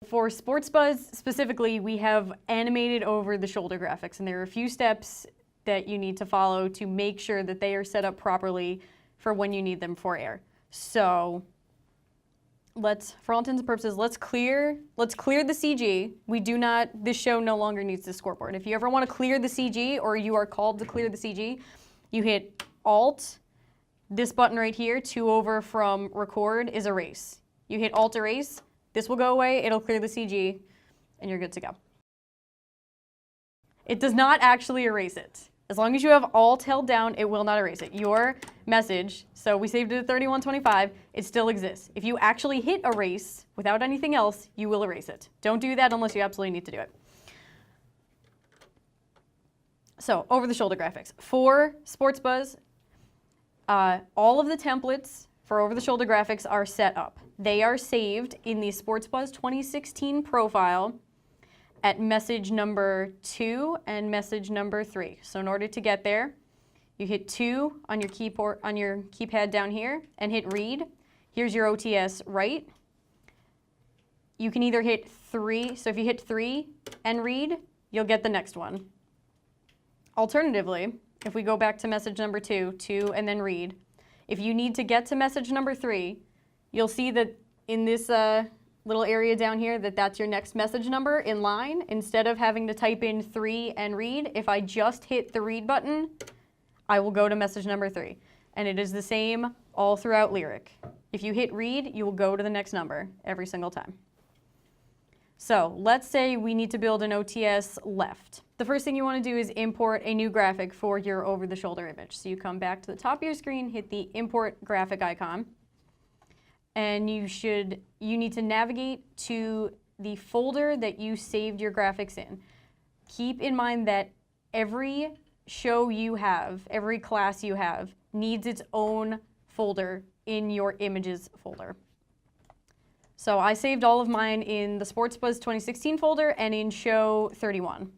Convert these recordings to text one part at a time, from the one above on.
For Sports Buzz specifically, we have animated over the shoulder graphics, and there are a few steps that you need to follow to make sure that they are set up properly for when you need them for air. So for all intents and purposes, let's clear the CG. This show no longer needs the scoreboard. If you ever want to clear the CG, or you are called to clear the CG, you hit Alt, this button right here, 2 over from record is erase. You hit Alt erase, this will go away, it'll clear the CG, and you're good to go. It does not actually erase it. As long as you have Alt held down, it will not erase it. Your message, so we saved it at 3125, it still exists. If you actually hit erase without anything else, you will erase it. Don't do that unless you absolutely need to do it. So, over the shoulder graphics. For Sports Buzz, all of the templates for over the shoulder graphics are set up. They are saved in the Sports Buzz 2016 profile at message number 2 and message number 3. So in order to get there, you hit 2 on your keypad down here and hit read. Here's your OTS right. You can either hit 3, so if you hit 3 and read, you'll get the next one. Alternatively, if we go back to message number 2, 2 and then read, if you need to get to message number 3, you'll see that in this little area down here that's your next message number in line. Instead of having to type in 3 and read, if I just hit the read button, I will go to message number 3. And it is the same all throughout Lyric. If you hit read, you will go to the next number every single time. So let's say we need to build an OTS left. The first thing you want to do is import a new graphic for your over-the-shoulder image. So you come back to the top of your screen, hit the import graphic icon, and you need to navigate to the folder that you saved your graphics in. Keep in mind that every show you have, every class you have, needs its own folder in your images folder. So I saved all of mine in the Sports Buzz 2016 folder and in Show 31.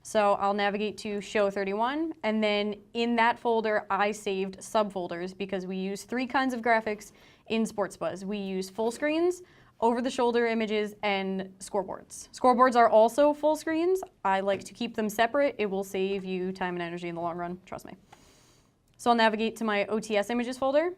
So I'll navigate to Show 31, and then in that folder I saved subfolders because we use 3 kinds of graphics in Sports Buzz. We use full screens, over-the-shoulder images, and scoreboards. Scoreboards are also full screens. I like to keep them separate. It will save you time and energy in the long run, trust me. So I'll navigate to my OTS images folder,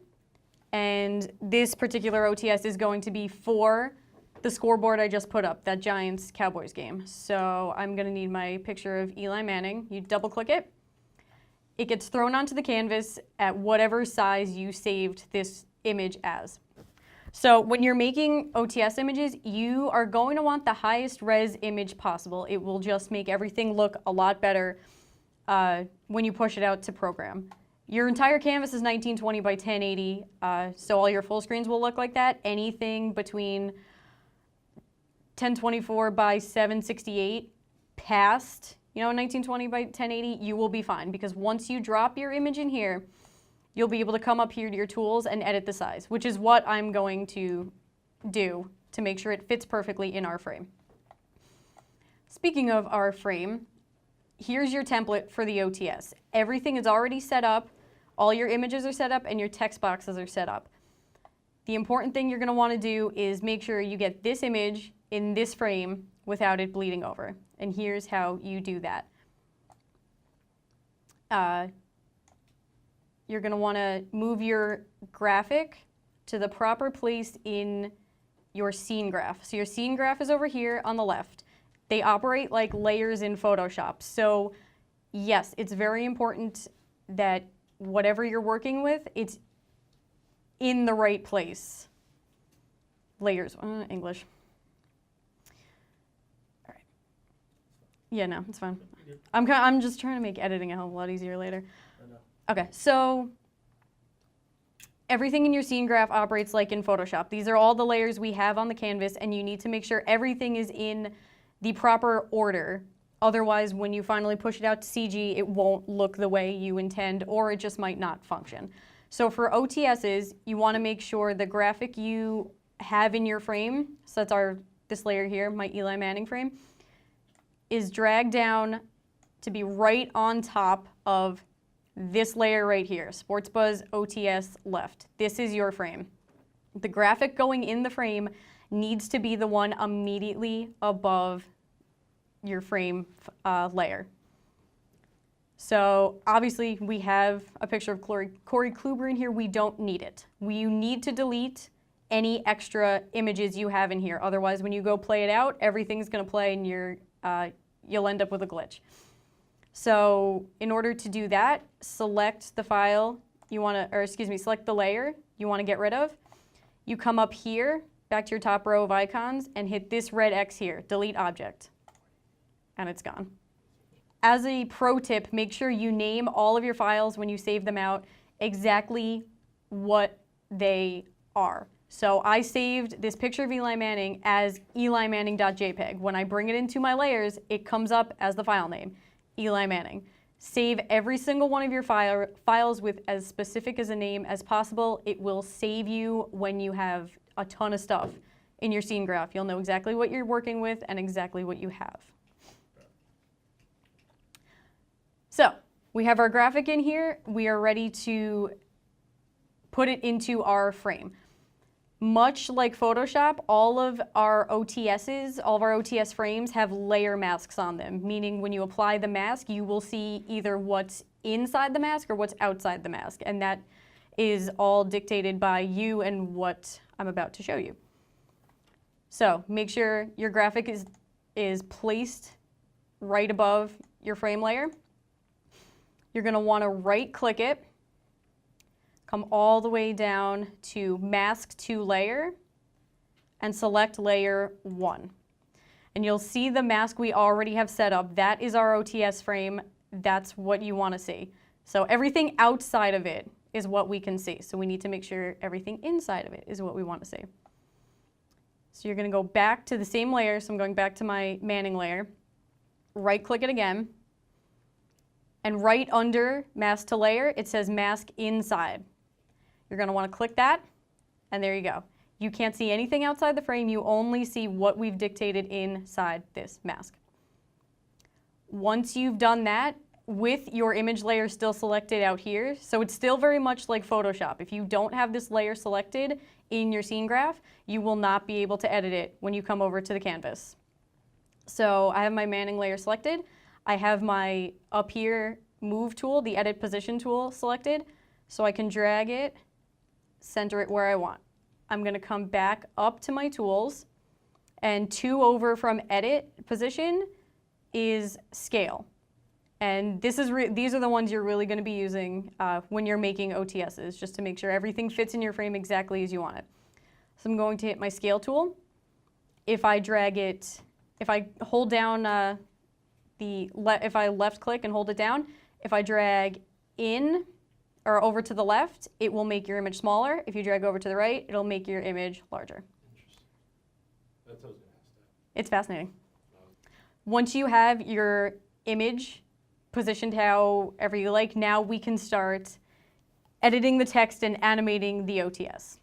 and this particular OTS is going to be for the scoreboard I just put up, that Giants-Cowboys game. So I'm going to need my picture of Eli Manning. You double-click it. It gets thrown onto the canvas at whatever size you saved this image as. So when you're making OTS images, you are going to want the highest res image possible. It will just make everything look a lot better when you push it out to program. Your entire canvas is 1920 by 1080, so all your full screens will look like that. Anything between 1024 by 768 past, 1920 by 1080, you will be fine, because once you drop your image in here, you'll be able to come up here to your tools and edit the size, which is what I'm going to do to make sure it fits perfectly in our frame. Speaking of our frame, here's your template for the OTS. Everything is already set up, all your images are set up, and your text boxes are set up. The important thing you're going to want to do is make sure you get this image in this frame without it bleeding over. And here's how you do that. You're going to want to move your graphic to the proper place in your scene graph. So your scene graph is over here on the left. They operate like layers in Photoshop. So yes, it's very important that whatever you're working with, it's in the right place. Layers, English. All right. Yeah, no, it's fine. I'm just trying to make editing a hell of a lot easier later. Okay, so everything in your scene graph operates like in Photoshop. These are all the layers we have on the canvas, and you need to make sure everything is in the proper order. Otherwise, when you finally push it out to CG, it won't look the way you intend, or it just might not function. So for OTSs, you want to make sure the graphic you have in your frame, so that's this layer here, my Eli Manning frame, is dragged down to be right on top of this layer right here, Sports Buzz OTS left. This is your frame. The graphic going in the frame needs to be the one immediately above your frame layer. So obviously we have a picture of Corey Kluber in here. We don't need it. You need to delete any extra images you have in here. Otherwise, when you go play it out, everything's going to play and you'll end up with a glitch. So in order to do that, select the file you want to, or excuse me, select the layer you want to get rid of. You come up here, back to your top row of icons, and hit this red X here, delete object, and it's gone. As a pro tip, make sure you name all of your files when you save them out exactly what they are. So I saved this picture of Eli Manning as elimanning.jpg. When I bring it into my layers, it comes up as the file name, Eli Manning. Save every single one of your files with as specific as a name as possible. It will save you when you have a ton of stuff in your scene graph. You'll know exactly what you're working with and exactly what you have. So we have our graphic in here. We are ready to put it into our frame. Much like Photoshop, all of our OTS frames have layer masks on them, meaning when you apply the mask, you will see either what's inside the mask or what's outside the mask, and that is all dictated by you and what I'm about to show you. So make sure your graphic is placed right above your frame layer. You're going to want to right-click it, come all the way down to Mask to Layer, and select Layer 1. And you'll see the mask we already have set up. That is our OTS frame. That's what you want to see. So everything outside of it is what we can see. So we need to make sure everything inside of it is what we want to see. So you're going to go back to the same layer. So I'm going back to my Manning layer. Right-click it again. And right under Mask to Layer, it says Mask Inside. You're going to want to click that, and there you go. You can't see anything outside the frame. You only see what we've dictated inside this mask. Once you've done that, with your image layer still selected out here, so it's still very much like Photoshop. If you don't have this layer selected in your scene graph, you will not be able to edit it when you come over to the canvas. So I have my Manning layer selected. I have my up here move tool, the edit position tool selected, so I can drag it, center it where I want. I'm going to come back up to my tools, and 2 over from edit position is scale. And these are the ones you're really going to be using when you're making OTSs, just to make sure everything fits in your frame exactly as you want it. So I'm going to hit my scale tool. If I drag it, if I hold down if I left click and hold it down, if I drag in or over to the left, it will make your image smaller. If you drag over to the right, it'll make your image larger. Interesting. That's what I was going to ask that. It's fascinating. Once you have your image positioned however you like, now we can start editing the text and animating the OTS.